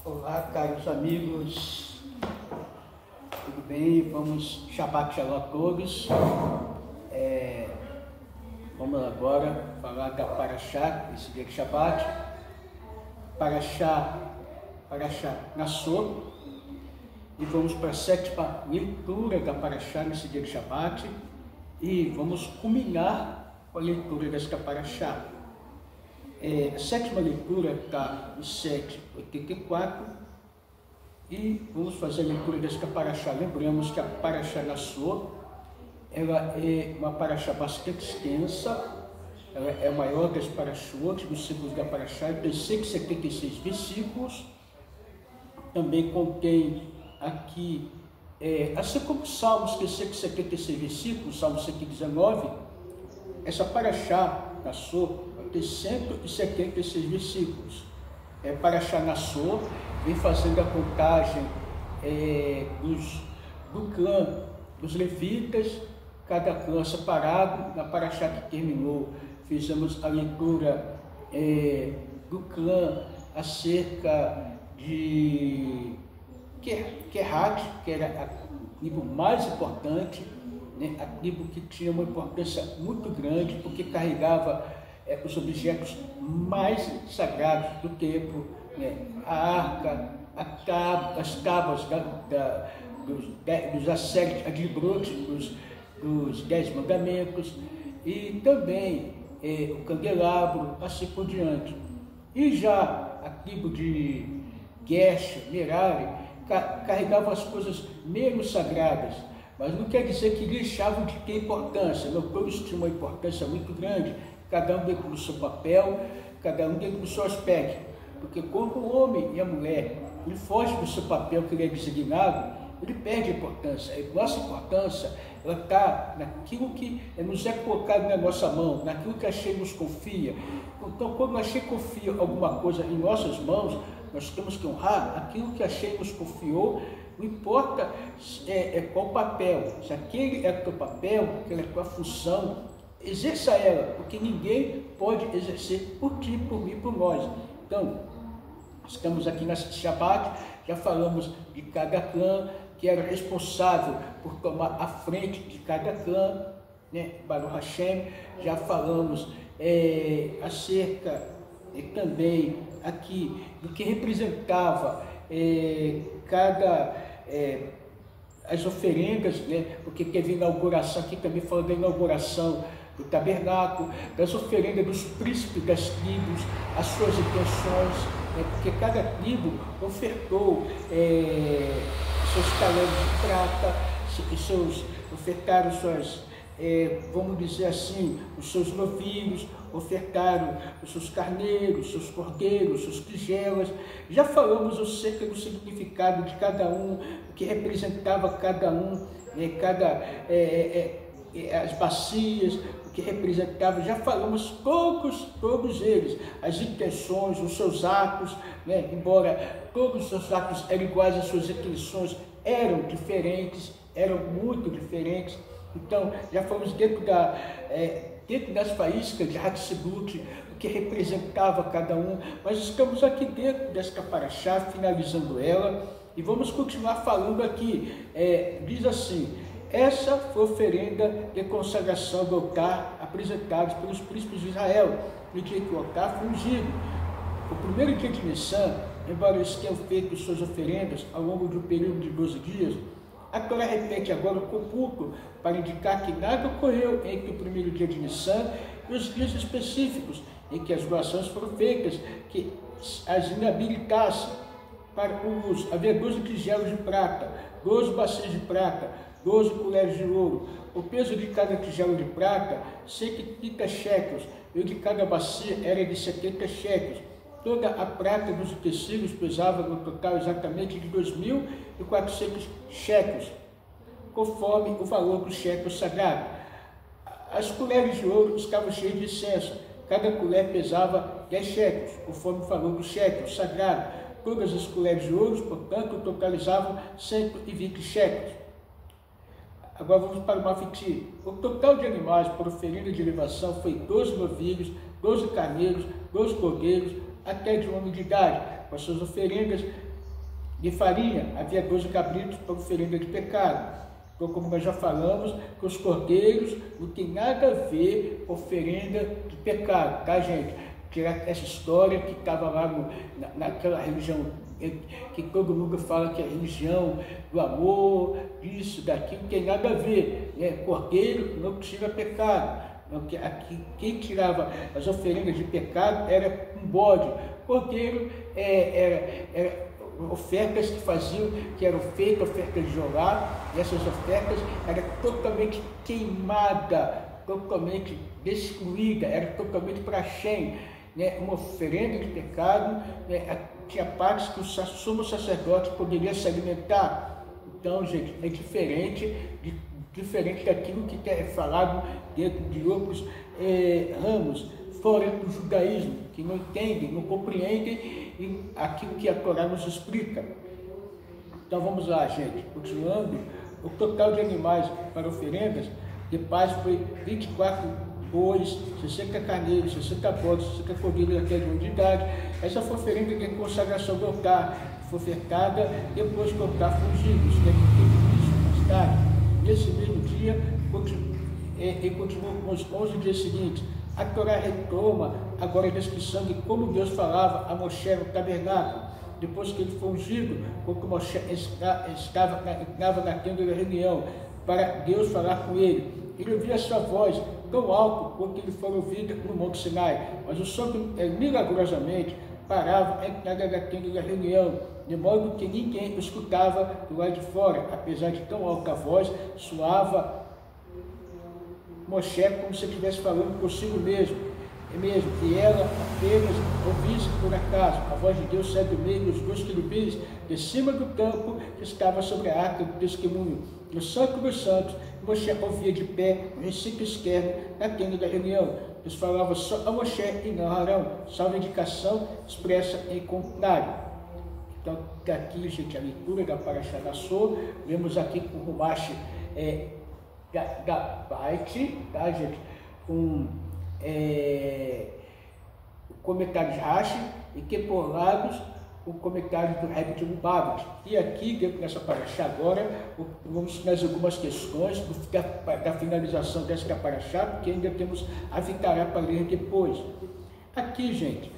Olá, caros amigos, tudo bem? Vamos Shabbat Shalom a todos. Vamos agora falar da Parashá, esse dia de Shabbat. Parashá Nassau. E vamos para a sétima leitura da Parashá nesse dia de Shabbat. E vamos culminar com a leitura desta Parashá. A sétima leitura está no 7:84 e vamos fazer a leitura desta Parashá. Lembramos que a Parashá Nassau, ela é uma Parashá bastante extensa, ela é a maior das Parashot, dos ciclos da Parashá, tem 176 versículos, também contém aqui, assim como Salmos tem 176 versículos, Salmo 119, essa Parashá Nassau tem 176 versículos. Parashá Nassau vem fazendo a contagem do clã dos levitas, cada clã separado. Na Parashá que terminou, fizemos a leitura do clã acerca de Kehat, que era a tribo mais importante, né? A tribo que tinha uma importância muito grande, porque carregava os objetos mais sagrados do templo, né? A arca, as tábuas dos assertos, dos 10 mandamentos, e também o candelabro, assim por diante. E já a tribo de Gershon, Merari, carregava as coisas menos sagradas, mas não quer dizer que deixavam de ter importância, não, todos tinham uma importância muito grande, cada um dentro do seu papel, cada um dentro do seu aspecto, porque quando o homem e a mulher ele foge do seu papel que ele é designado, ele perde a importância. A nossa importância, ela está naquilo que nos é colocado na nossa mão, naquilo que a Shein nos confia. Então, quando a Shein confia alguma coisa em nossas mãos, nós temos que honrar aquilo que a Shein nos confiou, não importa qual papel, se aquele é o teu papel, aquela é a tua função, exerça ela, porque ninguém pode exercer por ti, por mim, por nós. Então, estamos aqui nessa Shabbat, já falamos de cada clã, que era responsável por tomar a frente de cada clã, né? Baruch Hashem. Já falamos acerca também aqui do que representava as oferendas, né? Porque teve inauguração, aqui também falando da inauguração do tabernáculo, das oferendas dos príncipes das tribos, as suas intenções, né? Porque cada tribo ofertou seus talentos de prata, ofertaram suas, vamos dizer assim, os seus novilhos, ofertaram os seus carneiros, seus cordeiros, suas tigelas. Já falamos acerca do significado de cada um, o que representava cada um, as bacias, o que representava, já falamos todos eles, as intenções, os seus atos, né? Embora todos os seus atos eram iguais, as suas intenções eram diferentes, eram muito diferentes. Então, já falamos dentro das faíscas de Hatshepsut, o que representava cada um, mas estamos aqui dentro desta Parashá, finalizando ela, e vamos continuar falando aqui. Diz assim: essa foi a oferenda de consagração do altar apresentada pelos príncipes de Israel, no dia que o altar foi ungido. O primeiro dia de Nissan, embora eles tenham feito suas oferendas ao longo de um período de 12 dias, a Torá repete agora o computo para indicar que nada ocorreu entre o primeiro dia de Nissan e os dias específicos em que as doações foram feitas, que as inabilitassem para o uso. Havia 12 tigelos de prata, 12 bacias de prata, 12 colheres de ouro. O peso de cada tigelo de prata, 130 shekels, e o de cada bacia era de 70 shekels. Toda a prata dos utensílios pesava no total exatamente de 2.400 shekels, conforme o valor do shekel sagrado. As colheres de ouro estavam cheias de incenso. Cada colher pesava 10 shekels, conforme o valor do shekel sagrado. Todas as colheres de ouro, portanto, totalizavam 120 shekels. Agora vamos para o Mafiti. O total de animais por oferenda de elevação foi 12 novilhos, 12 carneiros, 12 cordeiros, até de um ano de idade, com as suas oferendas, De farinha, havia 12 cabritos para oferenda de pecado. Então, como nós já falamos, que os cordeiros não tem nada a ver com oferenda de pecado, tá, gente? Tirar essa história que estava lá naquela religião, que todo mundo fala que é religião do amor, disso, daquilo, não tem nada a ver, né? Cordeiro não tira pecado. Aqui, quem tirava as oferendas de pecado era um bode. Cordeiro era ofertas que faziam, que eram feitas, ofertas de Jeová, e essas ofertas eram totalmente queimadas, totalmente destruídas, era totalmente para Shem, né? Uma oferenda de pecado, né? Tinha partes que o sumo sacerdote poderia se alimentar. Então, gente, é diferente daquilo que é falado dentro de outros ramos, fora do judaísmo, que não entendem, não compreendem aquilo que a Torá nos explica. Então vamos lá, gente, continuando. O total de animais para oferendas de paz foi 24 bois, 60 carneiros, 60 bodes, 60 cordeiros até de 1 ano de idade. Essa foi a oferenda de consagração do altar, foi ofertada depois que o altar foi ungido. Isso deve ter isso mais tarde. Nesse mesmo dia, e continuou com os 11 dias seguintes. A Torá retoma agora a descrição de como Deus falava a Moshe no tabernáculo, depois que ele foi ungido, quando Moshe entrava na tenda da reunião, para Deus falar com ele. Ele ouvia a sua voz tão alto quanto ele foi ouvido no Monte Sinai, mas o som milagrosamente parava a entrada da tenda da reunião, de modo que ninguém o escutava do lado de fora, apesar de tão alta a voz, soava Moshe como se estivesse falando consigo mesmo, e ela apenas ouvisse por acaso. A voz de Deus saiu do meio dos 2 querubins, de cima do campo que estava sobre a arca do testemunho. No Santo dos Santos, Moshe ouvia de pé no recinto externo da tenda da reunião. Deus falava só a Moshe e não a Arão, salvo indicação expressa em contrário. Então, daqui, gente, a leitura da Parashá Nassau, vemos aqui com o Rumash da Bait, tá, gente? Com o comentário de Rashi e que por lados o comentário do Rebbe de Lubavitch. E aqui, dentro dessa paraxá agora, vamos mais algumas questões da finalização dessa paraxá, porque ainda temos a Vitará para ler depois. Aqui, gente,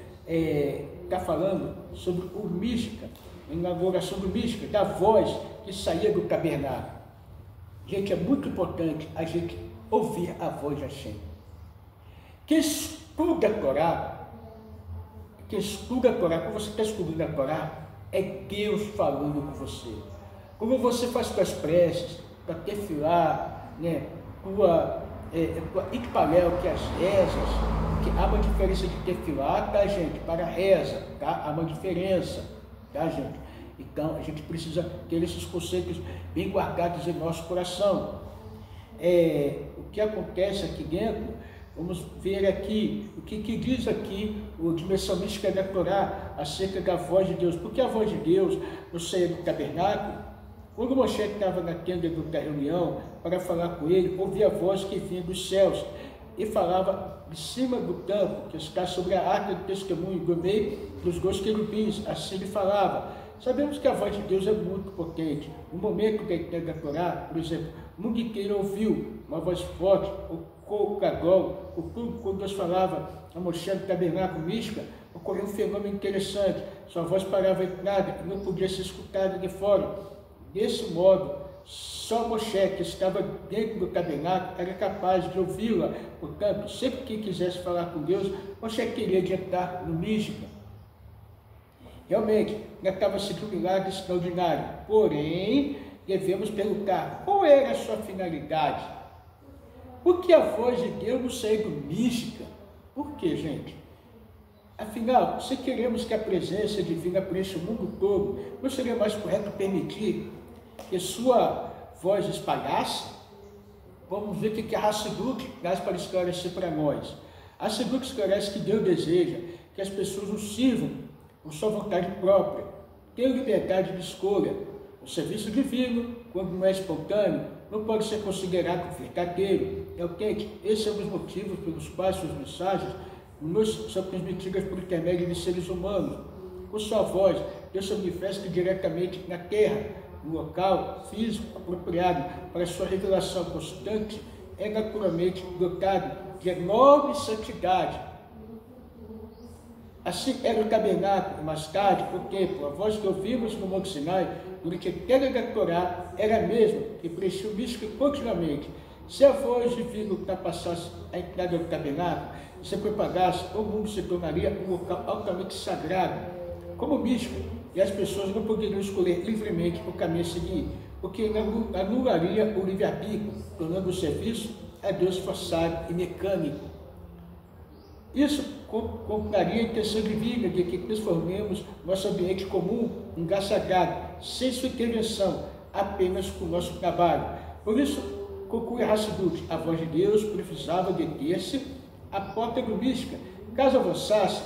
está falando sobre o mística, a inauguração do mística, da voz que saía do tabernáculo. Gente, é muito importante a gente ouvir a voz de Hashem. Quem estuda a Torá, quando você está estudando a Torá, é Deus falando com você. Quando você faz suas preces, para tefilá, né, tua itpalel, que é as rezas, que há uma diferença de tefilá, tá, gente, para reza, tá? Há uma diferença, tá, gente? Então, a gente precisa ter esses conceitos bem guardados em nosso coração. O que acontece aqui dentro, vamos ver aqui, o que diz aqui o dimensão mística da Torá acerca da voz de Deus. Porque a voz de Deus no seio do tabernáculo, quando Moshe estava na tenda da reunião para falar com ele, ouvia a voz que vinha dos céus e falava de cima do campo que está sobre a arca do testemunho, do meio dos 2 querubins. Assim ele falava. Sabemos que a voz de Deus é muito potente. No momento da entrega da Torá, por exemplo, o mundo inteiro ouviu uma voz forte, o Kokagol, quando Deus falava a Moshe no tabernáculo mística, ocorreu um fenômeno interessante. Sua voz parava em nada e não podia ser escutada de fora. Desse modo, só Moshe, que estava dentro do tabernáculo, era capaz de ouvi-la. Portanto, sempre que quisesse falar com Deus, Moshe queria adiantar no mística. Realmente, não estava sendo um milagre extraordinário. Porém, devemos perguntar qual era a sua finalidade. Por que a voz de Deus não saiu do mística? Por quê, gente? Afinal, se queremos que a presença divina preencha o mundo todo, não seria mais correto permitir que sua voz espalhasse? Vamos ver o que a Hassidut traz para esclarecer para nós. A Hassidut esclarece que Deus deseja que as pessoas o sirvam por sua vontade própria, tenham liberdade de escolha. O serviço divino, quando não é espontâneo, não pode ser considerado verdadeiro. Esses são os motivos pelos quais suas mensagens nos são transmitidas por intermédio de seres humanos. por sua voz, Deus se manifesta diretamente na terra, no local físico apropriado para sua revelação constante, é naturalmente dotado de enorme santidade. Assim era o tabernáculo, mais tarde, o templo. A voz que ouvimos no Monte Sinai, durante a queda da Torá, era a mesma, que preenchia o místico continuamente. Se a voz divina ultrapassasse a entrada do tabernáculo, se propagasse, o mundo se tornaria um local altamente sagrado, como místico, e as pessoas não poderiam escolher livremente o caminho a seguir, o que anularia o livre-arbítrio, tornando o serviço a Deus forçado e mecânico. Isso contraria a intenção divina de que transformemos nosso ambiente comum em lugar sagrado, sem sua intervenção, apenas com o nosso trabalho. Por isso, conclui Hassidut, a voz de Deus precisava deter-se à porta do mística. Caso avançasse,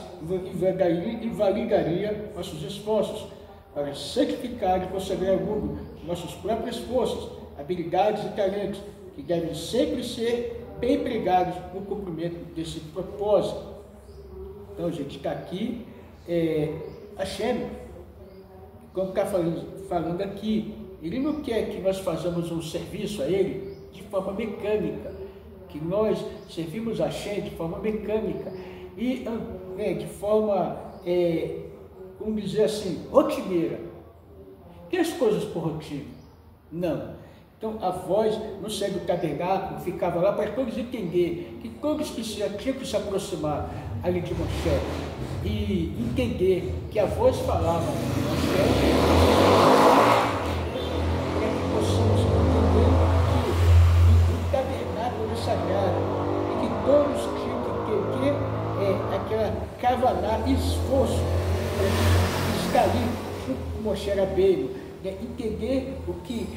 invalidaria nossos esforços para santificar e consagrar ao mundo nossas próprias forças, habilidades e talentos, que devem sempre ser bem empregados no cumprimento desse propósito. Então, gente, está aqui Hashem, como está falando aqui, ele não quer que nós façamos um serviço a ele de forma mecânica, que nós servimos a Hashem de forma mecânica e de forma, vamos dizer assim, rotineira. Que as coisas por rotina? Não. Então a voz no seio do tabernáculo ficava lá para todos entenderem que todos que tinham que se aproximar ali de Moshe e entender que a voz falava de Moshe, para que possamos entender que o tabernáculo era sagrado e que todos tinham que ter aquela cavalar esforço para estar ali junto com Moshe Rabbeinu. Entender o que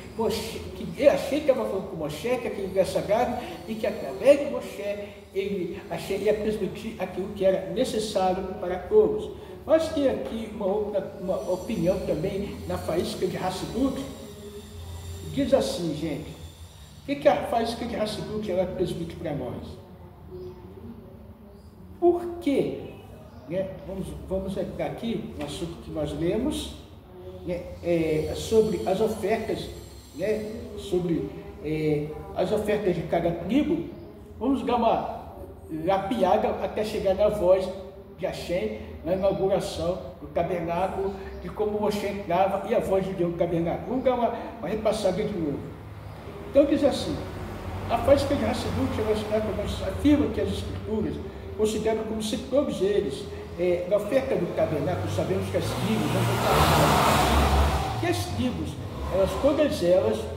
Hashem estava falando com Moshe, que aquele lugar sagrado, e que através de Moshe Hashem ia transmitir aquilo que era necessário para todos. Mas tem aqui uma opinião também na faísca de Hassidut, diz assim, gente, o que a faísca de Hassidut ela transmite para nós? Por quê? Vamos entrar aqui no assunto que nós lemos, sobre as ofertas, sobre as ofertas de cada tribo. Vamos dar uma lapiada até chegar na voz de Hashem, na inauguração do tabernáculo, de como Moshe entrava e a voz de Deus no tabernáculo. Vamos dar uma repassada de novo. Então diz assim, a fásica de Hassidut afirma que as escrituras consideram como se todos eles, na oferta do tabernáculo, sabemos que as tribos,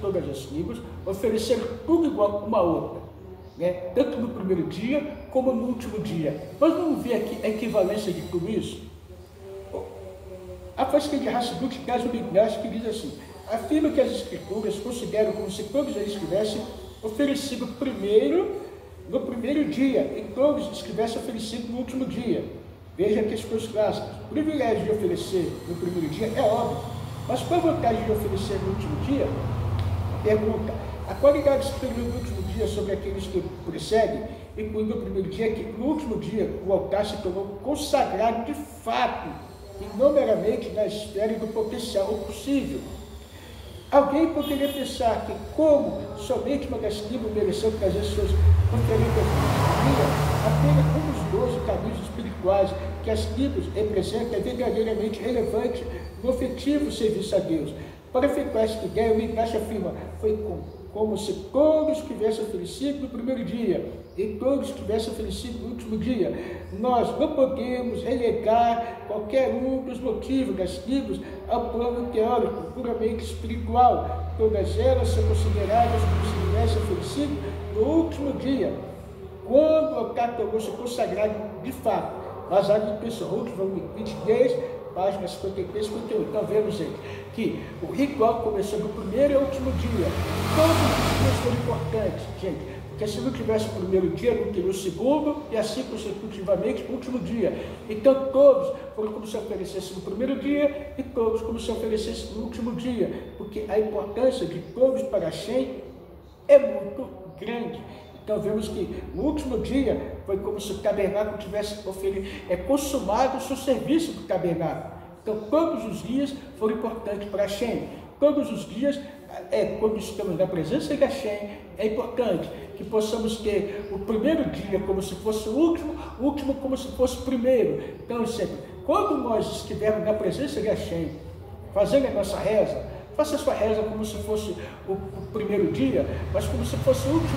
todas as tribos, ofereceram tudo igual uma outra, tanto no primeiro dia como no último dia. Nós vamos ver aqui a equivalência de tudo isso. A fásica de Hassidut traz um midrash que diz assim, afirma que as escrituras consideram como se todos eles tivessem oferecido no primeiro dia, e todos estivessem oferecido no último dia. Veja que as coisas clássicas. O privilégio de oferecer no primeiro dia é óbvio, mas qual a vantagem de oferecer no último dia? Pergunta, a qualidade superior do último dia sobre aqueles que precedem, incluindo o primeiro dia, que no último dia o altar se tornou consagrado de fato, e não meramente na esfera do potencial possível. Alguém poderia pensar que, como somente uma das tribos mereceu trazer suas oferendas apenas um dos 12 caminhos espirituais que as tribos representam é verdadeiramente relevante no efetivo serviço a Deus. Para efetuar essa ideia, o Midrash afirma, foi como se todos tivessem oferecido no primeiro dia e todos tivessem oferecido no último dia. Nós não podemos relegar qualquer um dos motivos das tribos ao plano teórico, puramente espiritual. Todas elas são consideradas como se tivessem oferecido no último dia, quando o altar tornou-se consagrado de fato. Baseado em Pessoa, volume 23, páginas 53 e 51. Então vemos, gente, que o ritual começou no primeiro e último dia. Todos os dias foram importantes, gente, porque se não tivesse o primeiro dia, não teria o segundo, e assim consecutivamente o último dia. Então todos foram como se oferecessem no primeiro dia e todos como se oferecessem no último dia, porque a importância de todos para Hashem é muito grande. Então vemos que no último dia foi como se o tabernáculo tivesse consumado o seu serviço do tabernáculo. Então, todos os dias foram importantes para Hashem. Todos os dias, quando estamos na presença de Hashem, é importante que possamos ter o primeiro dia como se fosse o último como se fosse o primeiro. Então, sempre, quando nós estivermos na presença de Hashem, fazendo a nossa reza, faça a sua reza como se fosse o primeiro dia, mas como se fosse o último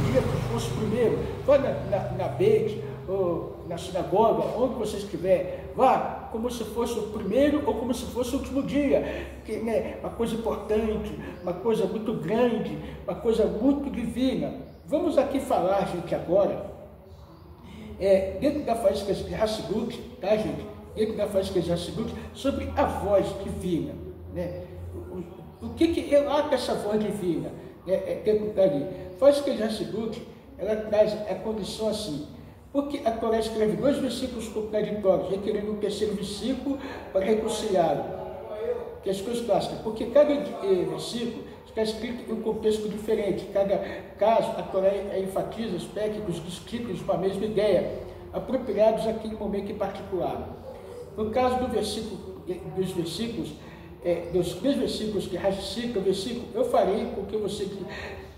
dia como se fosse o primeiro. Vá na Beit, ou na sinagoga, onde você estiver, vá como se fosse o primeiro ou como se fosse o último dia, que né, uma coisa importante, uma coisa muito grande, uma coisa muito divina. Vamos aqui falar, gente, agora, dentro da faísca de Hassidut, tá, gente? Dentro da faísca de Hassidut, sobre a voz divina, né? O que relata essa voz divina? Dentro dali. Faísca de Hassidut, ela traz a condição assim. Porque a Torá escreve 2 versículos contraditórios, requerendo um terceiro versículo para reconciliá-lo. Que é as coisas clássicas. Porque cada versículo está escrito em um contexto diferente. Cada caso, a Torá enfatiza aspectos distintos de uma mesma ideia, apropriados àquele momento em particular. No caso dos três versículos que ratificam o versículo, eu farei com que você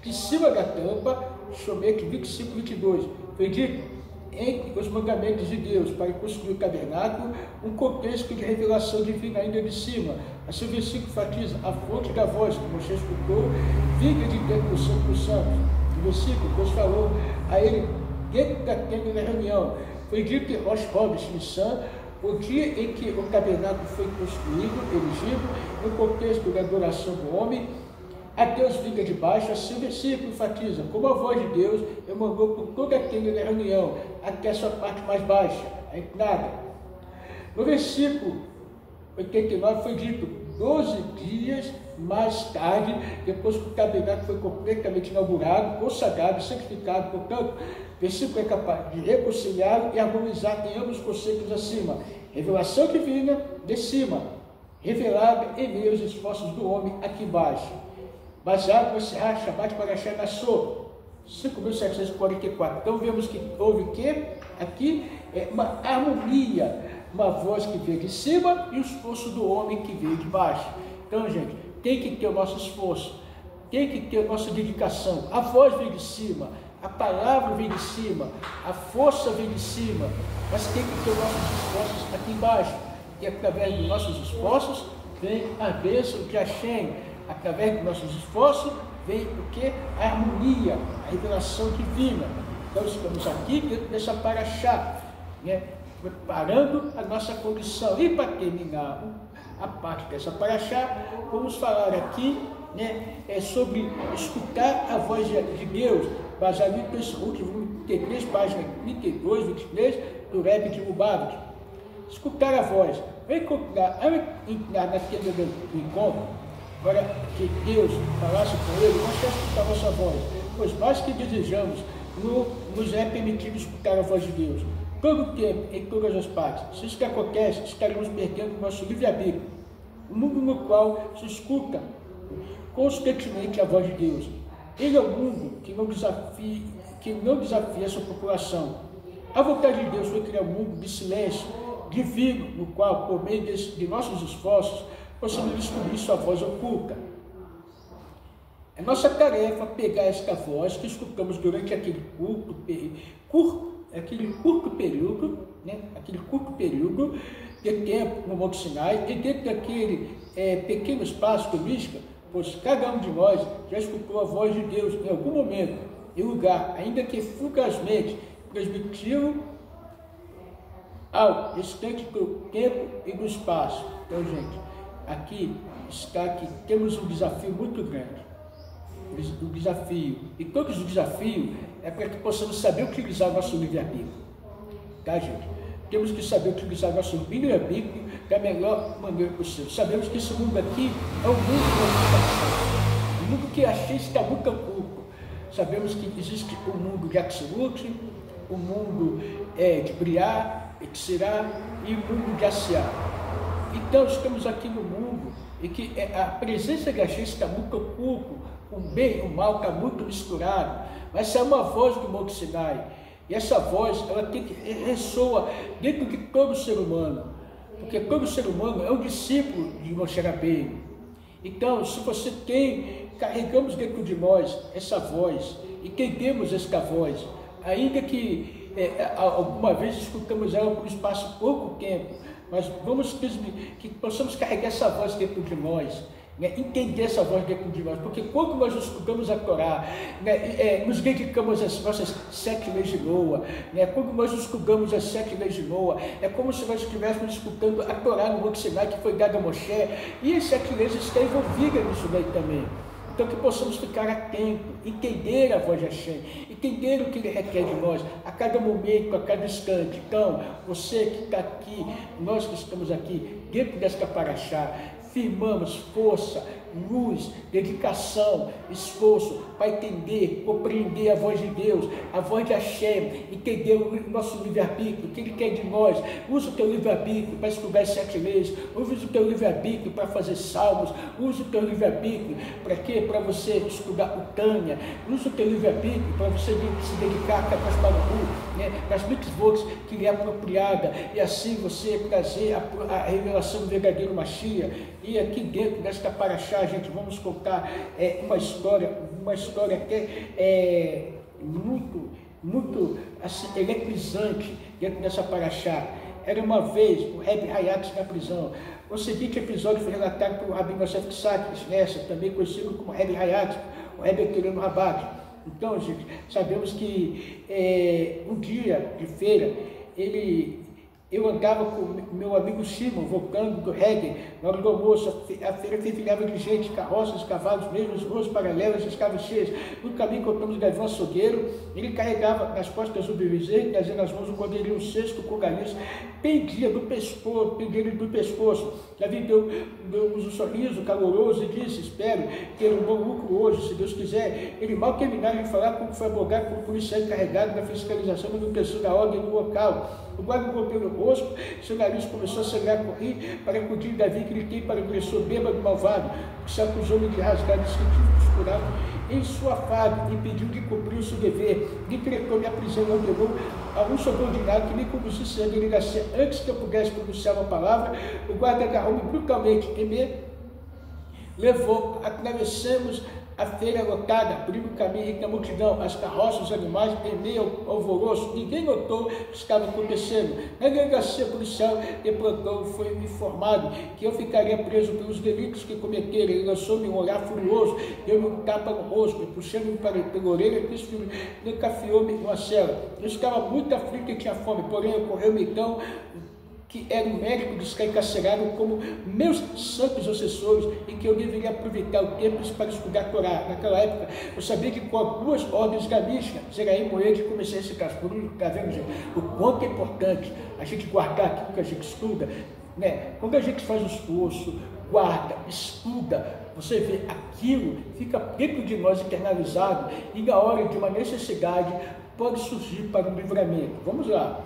de cima da tampa, Shomek 25, 22, foi dito entre os mandamentos de Deus para construir o tabernáculo, um contexto de revelação divina ainda de cima. Assim o versículo enfatiza a fonte da voz que Moisés escutou, vinda de dentro do Santo dos Santos. No versículo, Deus falou a ele dentro da tenda da reunião. Foi dito em Rosh Chodesh Nissan, o dia em que o tabernáculo foi construído, erigido, no contexto da adoração do homem, a Deus vinda de baixo. Assim o versículo enfatiza, como a voz de Deus emanou por toda a tenda da reunião, até a sua parte mais baixa, a entrada. No versículo 89 foi dito, 12 dias mais tarde, depois que o tabernáculo foi completamente inaugurado, consagrado, santificado, portanto, o versículo é capaz de reconciliar e harmonizar em ambos os conceitos acima. Revelação divina de cima, revelada em meio aos esforços do homem aqui embaixo. Baseado no Serra Shabbat Parashá Nassau, 5.744. Então vemos que houve o que? Aqui é uma harmonia, uma voz que veio de cima e o esforço do homem que veio de baixo. Então, gente, tem que ter o nosso esforço, tem que ter a nossa dedicação. A voz vem de cima, a palavra vem de cima, a força vem de cima, mas tem que ter os nossos esforços aqui embaixo. E através dos nossos esforços vem a bênção de Hashem. Através dos nossos esforços vem o que? A harmonia, a revelação divina. Então estamos aqui dentro dessa paraxá, né? Preparando a nossa condição. E para terminar a parte dessa paraxá, vamos falar aqui, né, sobre escutar a voz de Deus, baseado nesse último 33, página 32, 23, do Rebbe de Lubavitch. Escutar a voz. Vem entrar na tenda do encontro. Agora, que Deus falasse com ele, nós queremos escutar a vossa voz, pois mais que desejamos, nos é permitido escutar a voz de Deus. Todo o tempo, em todas as partes. Se isso que acontece, estaremos perdendo o nosso livre-arbítrio, o mundo no qual se escuta constantemente a voz de Deus. Ele é o mundo que não desafia a sua população. A vontade de Deus foi criar um mundo de silêncio divino, no qual, por meio de nossos esforços, possamos descobrir sua voz oculta. É nossa tarefa pegar esta voz que escutamos durante aquele curto período, né? Aquele curto período de tempo no Monte Sinai, e dentro daquele pequeno espaço mística, pois cada um de nós já escutou a voz de Deus em algum momento, em lugar, ainda que fugazmente, transmiti-lo ao restante do tempo e do espaço. Então, gente, aqui está que temos um desafio muito grande. O desafio, e todos os desafios, é para que possamos saber utilizar o nosso livre-arbítrio. Tá, gente? Temos que saber utilizar o nosso livre-arbítrio da melhor maneira possível. Sabemos que esse mundo aqui é um mundo de organização. O mundo que achei está muito oculto. Sabemos que existe o mundo de Absolute, o mundo de Briá, Exirá e o mundo de Asiá. Então, estamos aqui no mundo em que a presença de Hashem está muito oculto, o bem e o mal está muito misturado, mas é uma voz do Monte Sinai, e essa voz, ela tem que ressoa dentro de todo ser humano. porque todo ser humano é um discípulo de Moshe Rabbeinu. Então, se você carregamos dentro de nós essa voz, entendemos esta voz, ainda que alguma vez escutamos ela por um espaço de pouco tempo, mas vamos que possamos carregar essa voz dentro de nós, né? Entender essa voz dentro de nós, porque quando nós estudamos a Torá, né, nos dedicamos às nossas 7 leis de Noa, né? Quando nós estudamos as 7 leis de Noa, é como se nós estivéssemos escutando a Torá no Monte Sinai que foi dada a Moshe, e as 7 leis estão envolvidas nisso daí também. Então que possamos ficar atentos, entender a voz de Hashem, entender o que Ele requer de nós, a cada momento, a cada instante. Então, você que está aqui, nós que estamos aqui, dentro desta paraxá, firmamos força, luz, dedicação, esforço para entender, compreender a voz de Deus, a voz de Hashem, entender o nosso livre-arbítrio, o que Ele quer de nós. Usa o teu livre-arbítrio para estudar as 7 leis, usa o teu livre-arbítrio para fazer salmos, usa o teu livre-arbítrio para quê? Para você estudar o Tânia, usa o teu livre-arbítrio para você se dedicar a Kadosh Baruch, né? As mitzvot que lhe é apropriada, e assim você trazer a revelação do verdadeiro Mashiach. E aqui dentro desta paraxá, gente, vamos contar uma história que é muito assim, eletrizante dentro dessa paraxá. Era uma vez o Rebbe Hayat na prisão. O seguinte episódio foi relatado por Rabbi Yosef Tzadok, nessa, também conhecido como Rebbe Hayat, o Rebbe Etereno Rabat. Então, gente, sabemos que um dia de feira, eu andava com meu amigo Simon, voltando do reggae, na hora do almoço, a feira fervilhava de gente, carroças, cavalos, mesmo as ruas paralelas estavam cheias. No caminho encontramos o Gavião Açougueiro, ele carregava nas costas o bezerro, trazendo nas mãos um cordeirinho, um cesto com galinhas, pendia do pescoço. Davi deu-nos um sorriso caloroso e disse: espero ter um bom lucro hoje, se Deus quiser. Ele mal terminaram de falar como foi abordado por um policial encarregado da fiscalização e manutenção da ordem no local. O guarda golpeou no rosto, seu nariz começou a sangrar, correr para acudir Davi, gritei para o agressor bêbado malvado, que se acusou-me de rasgar distintivo costurado em sua farda, impediu de cumprir o seu dever, decretou-me a prisão e ordenou a um subordinado que me conduzisse à delegacia. Antes que eu pudesse pronunciar uma palavra, o guarda agarrou-me brutalmente e me levou. Atravessamos a feira lotada, abriu o caminho entre a multidão, as carroças, os animais, em meio ao alvoroço. Ninguém notou o que estava acontecendo. Na delegacia policial de plantão foi informado que eu ficaria preso pelos delitos que cometeram. Ele lançou-me um olhar furioso, deu-me um tapa no rosto, puxando-me pela orelha e encafiou-me numa cela. Eu estava muito aflito e tinha fome, porém ocorreu-me então que era um médico de estar encarcerado como meus santos obsessores e que eu deveria aproveitar o tempo para estudar a Torá. Naquela época, eu sabia que com as 2 ordens da Mishnah, Zeraim e Moed, comecei esse caso. Por isso, está vendo, gente? O quanto é importante a gente guardar aquilo que a gente estuda, né? Quando a gente faz o esforço, guarda, estuda, você vê aquilo, fica dentro de nós internalizado e na hora de uma necessidade pode surgir para um livramento. Vamos lá.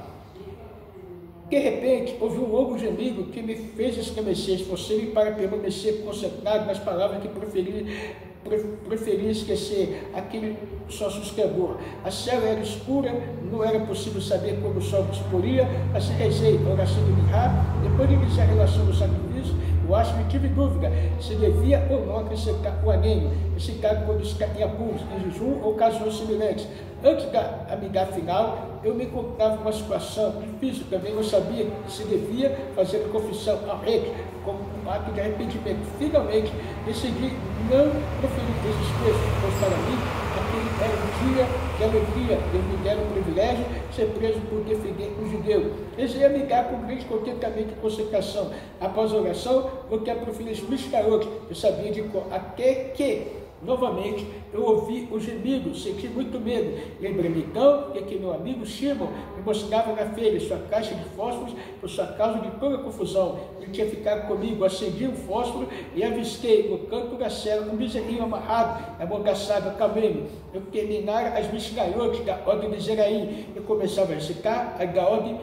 De repente, houve um longo gemido que me fez estremecer, esforcei-me para permanecer concentrado nas palavras que preferia esquecer aquele sócio escrevor. A cela era escura, não era possível saber como o sol se poria, mas rezei a oração de Mihá. Depois de iniciar a relação do sacrifício, eu acho que tive dúvida se devia ou não acrescentar o anêmio, excitado quando está em apuros, em jejum ou ocasiões semelhantes. Antes da amidá final, eu me encontrava em uma situação difícil. Também eu sabia se devia fazer a confissão ao rei, como um ato de arrependimento. Finalmente, decidi não proferir esses textos, pois para mim, aquele era um dia de alegria. Deus me dera o privilégio de ser preso por defender um judeu. Desejei amigar com grande contentamento e concentração. Após a oração, voltei a proferir os Mishnayot. Eu sabia de cor, até que novamente eu ouvi o gemido, senti muito medo. Lembrei-me então que meu amigo Shimon me mostrava na feira sua caixa de fósforos por sua causa de toda a confusão. Ele tinha ficado comigo, acendi um fósforo e avistei no canto da cela um bezerrinho amarrado, amordaçado, acalmei-me. Eu terminara as Mishnayot da ordem de Zeraim e começava a recitar a da ordem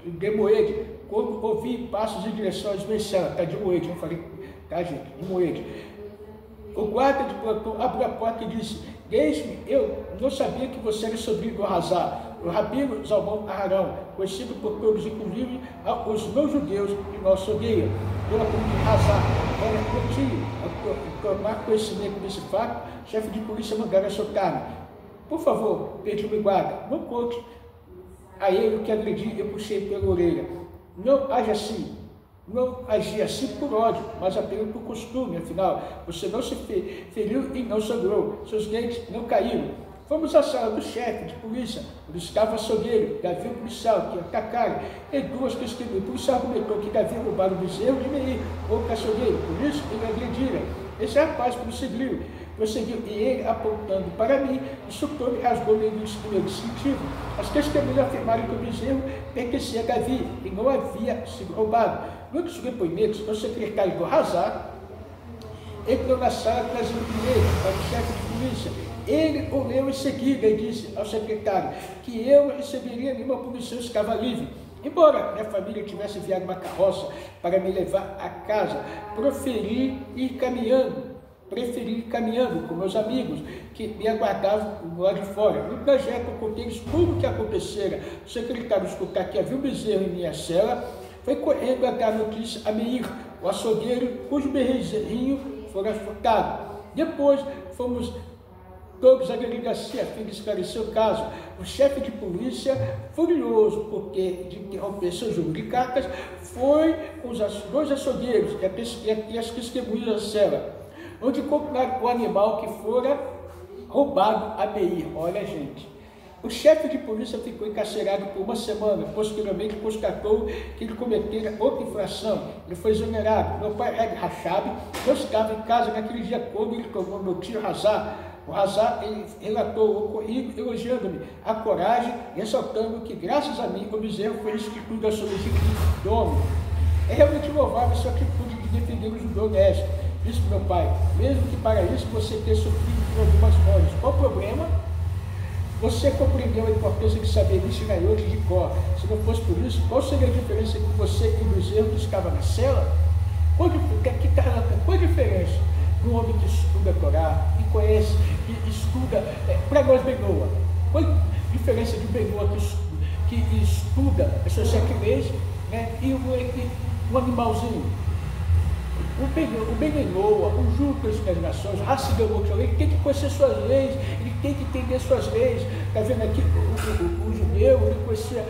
de Moed. Quando ouvi passos em direção às minhas celas, está de Moed, não falei, tá gente, de Moed. O guarda de plantão abriu a porta e disse: deixe-me, eu não sabia que você era sobrinho do Hazar. o rabino Zalmão Aharão, conhecido por todos, inclusive os não-judeus que nós odeiam, pela comunidade Hazar, para tomar conhecimento desse fato, o chefe de polícia mandaram soltar. Por favor, Pedro me guarda, não conte a ele o que agredi, eu puxei pela orelha. Não age assim, não agi assim por ódio, mas apenas por costume, afinal, você não se feriu e não sangrou, seus dentes não caíram. Fomos à sala do chefe de polícia, onde estava açougueiro, Davi o policial, que atacaram, e duas testemunhas. O policial argumentou que Davi roubaram o bezerro de Meir, ou açougueiro, por isso ele agrediram. Esse rapaz prosseguiu, e ele, apontando para mim, insultou e rasgou meu distintivo. As testemunhas afirmaram que o bezerro pertencia a Davi e não havia sido roubado. Muitos depoimentos, o secretário do Hazar entrou na sala trazendo dinheiro para o chefe de polícia. Ele o leu em seguida e disse ao secretário que eu não receberia nenhuma punição se estava livre. Embora minha família tivesse enviado uma carroça para me levar a casa, preferi ir caminhando com meus amigos que me aguardavam lá de fora. No trajeto eu contei-lhes tudo o que acontecera. O secretário escutar que havia um bezerro em minha cela, foi correndo a dar notícia a Meir, o açougueiro, cujo bezerrinho fora furtado. Depois fomos todos à delegacia a fim de esclarecer o caso. O chefe de polícia, furioso porque de interromper seu jogo de cartas, foi com os dois açougueiros e as testemunhas da cela, onde compraram o animal que fora roubado a Meir. Olha, gente, o chefe de polícia ficou encarcerado por uma semana. Posteriormente constatou que ele cometera outra infração. Ele foi exonerado. Meu pai, Reg Rachab, não estava em casa naquele dia quando ele tomou meu tio Hazar. O Hazar relatou o ocorrido, elogiando-me a coragem, ressaltando que, graças a mim, o bezerro foi restituído à sua legítima dono. É realmente louvável sua atitude de defender o judeu honesto. Disse meu pai, mesmo que para isso você tenha sofrido por algumas mortes. Qual o problema? Você compreendeu a importância de saber Mishnayot de cor. Se não fosse por isso, qual seria a diferença entre você e o bezerro que estava na cela? Qual a diferença do homem que estuda a Torá e conhece, e estuda, para nós Benoa? Qual a diferença de Benoa que estuda as suas 7 leis, né, e um animalzinho? O Benoa, o Judas das Nações, o Hassidamot, ele tem que conhecer suas leis, ele tem que entender suas leis. Está vendo aqui o judeu, ele conhecia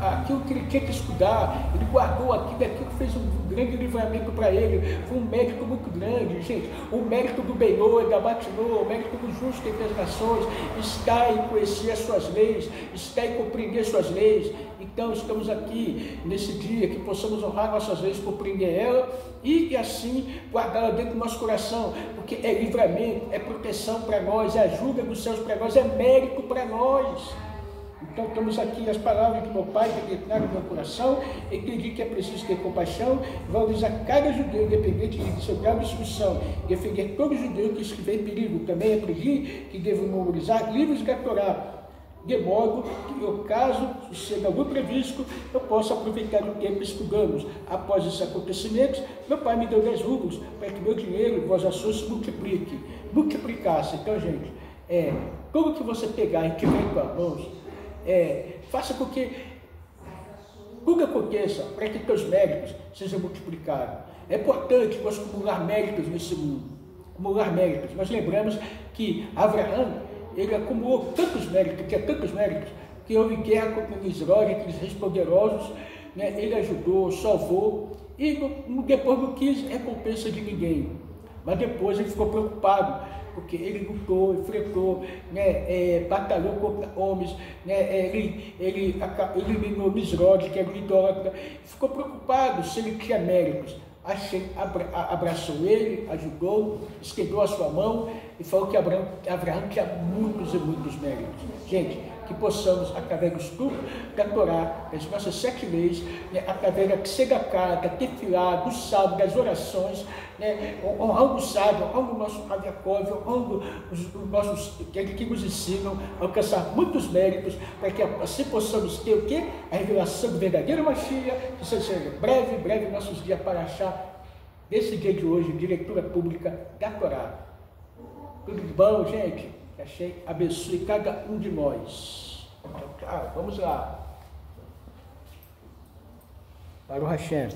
aquilo que ele tinha que estudar, ele guardou aquilo que fez um grande livramento para ele. Foi um mérito muito grande, gente. O mérito do Benoa, da Batinoa, o mérito do justo entre as nações está em conhecer as suas leis, está em compreender suas leis. Então estamos aqui nesse dia que possamos honrar nossas leis, compreender ela e assim guardá-la dentro do nosso coração, porque é livramento, é proteção para nós, é ajuda dos céus para nós, é mérito para nós. Então estamos aqui, as palavras que meu pai declararam no meu coração, entendi que é preciso ter compaixão, valorizar cada judeu, independente de seu grau de instrução, defender todo judeu que estiver em perigo. Também aprendi que devo memorizar livros da Torá, de modo que, no caso suceda algum previsto, eu possa aproveitar o tempo estudando. Após esses acontecimentos, meu pai me deu 10 rublos para que meu dinheiro e vós ações se multiplicasse. Então, gente, tudo que você pegar e tiver em tuas mãos, faça com que tudo aconteça para que teus méritos sejam multiplicados. É importante nós acumular méritos nesse mundo. Acumular méritos. Nós lembramos que Abraão, ele acumulou tantos méritos, que houve guerra contra Israel, aqueles reis poderosos, né? Ele ajudou, salvou, e depois não quis recompensa de ninguém. Mas depois ele ficou preocupado, porque ele lutou, enfrentou, né, batalhou contra homens, né, ele eliminou Misrod, que era um idólatra, ficou preocupado se ele tinha méritos. Abraçou ele, ajudou, estendeu a sua mão e falou que Abraão tinha muitos e muitos méritos. Gente, que possamos, através do estudo da Torá, das nossas 7 leis, né, através da Tzedaká, da Tefilá, do sábado, das orações, né, honrando o sábio, honrando o nosso Rav Yaakov, honrando os nossos que nos ensinam a alcançar muitos méritos, para que assim possamos ter o quê? A revelação do verdadeiro Mashiach, que seja breve nossos dias para achar desse dia de hoje, de leitura pública da Torá. Tudo de bom, gente? Achei, abençoe cada um de nós. Tchau, tchau. Vamos lá. Para o Hashem.